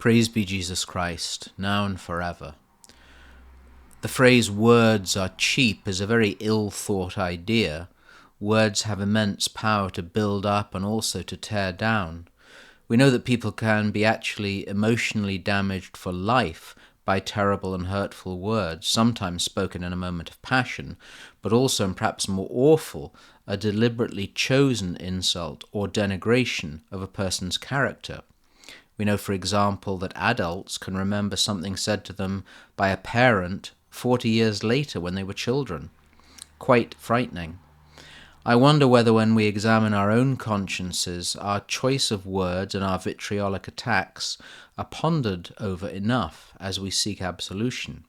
Praise be Jesus Christ, now and forever. The phrase words are cheap is a very ill-thought idea. Words have immense power to build up and also to tear down. We know that people can be actually emotionally damaged for life by terrible and hurtful words, sometimes spoken in a moment of passion, but also, and perhaps more awful, a deliberately chosen insult or denigration of a person's character. We know, for example, that adults can remember something said to them by a parent 40 years later when they were children. Quite frightening. I wonder whether when we examine our own consciences, our choice of words and our vitriolic attacks are pondered over enough as we seek absolution.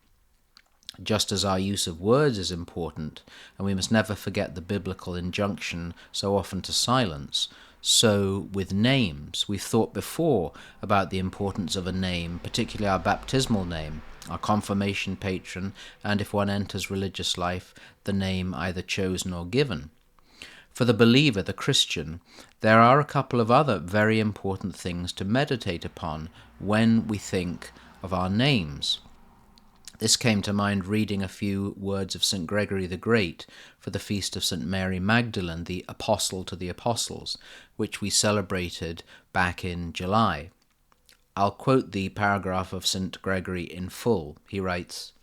Just as our use of words is important, and we must never forget the biblical injunction so often to silence, so with names. We've thought before about the importance of a name, particularly our baptismal name, our confirmation patron, and if one enters religious life, the name either chosen or given. For the believer, the Christian, there are a couple of other very important things to meditate upon when we think of our names. This came to mind reading a few words of St. Gregory the Great for the feast of St. Mary Magdalene, the Apostle to the Apostles, which we celebrated back in July. I'll quote the paragraph of St. Gregory in full. He writes,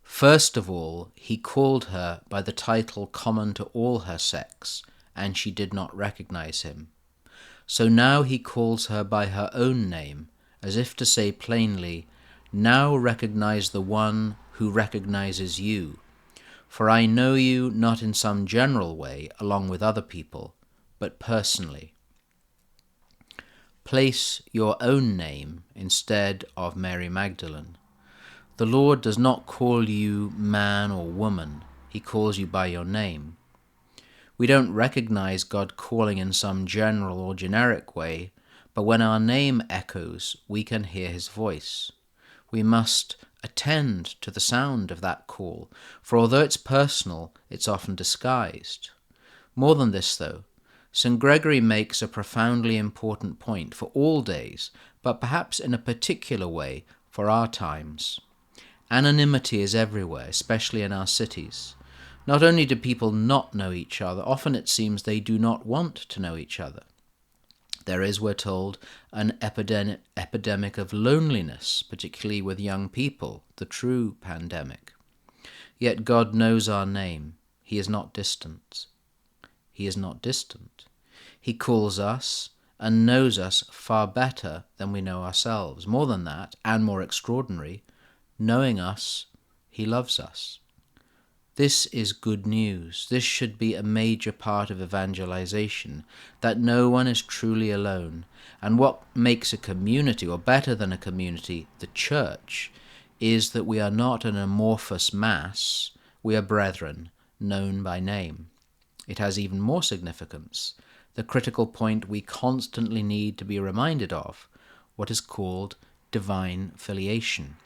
"First of all, he called her by the title common to all her sex, and she did not recognize him. So now he calls her by her own name, as if to say plainly, 'Now recognize the one who recognizes you, for I know you not in some general way along with other people, but personally.' Place your own name instead of Mary Magdalene. The Lord does not call you man or woman, he calls you by your name. We don't recognize God calling in some general or generic way, but when our name echoes, we can hear his voice. We must attend to the sound of that call, for although it's personal, it's often disguised. More than this, though, St. Gregory makes a profoundly important point for all days, but perhaps in a particular way for our times. Anonymity is everywhere, especially in our cities. Not only do people not know each other, often it seems they do not want to know each other. There is, we're told, an epidemic of loneliness, particularly with young people, the true pandemic. Yet God knows our name. He is not distant. He is not distant. He calls us and knows us far better than we know ourselves. More than that, and more extraordinary, knowing us, he loves us. This is good news. This should be a major part of evangelization, that no one is truly alone. And what makes a community, or better than a community, the church, is that we are not an amorphous mass. We are brethren, known by name. It has even more significance, the critical point we constantly need to be reminded of, what is called divine filiation.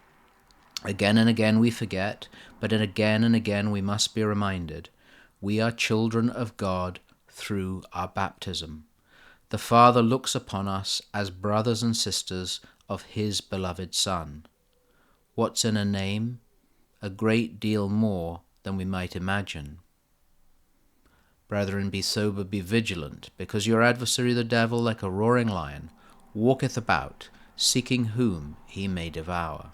Again and again we forget, but again and again we must be reminded. We are children of God through our baptism. The Father looks upon us as brothers and sisters of his beloved Son. What's in a name? A great deal more than we might imagine. Brethren, be sober, be vigilant, because your adversary the devil, like a roaring lion, walketh about, seeking whom he may devour."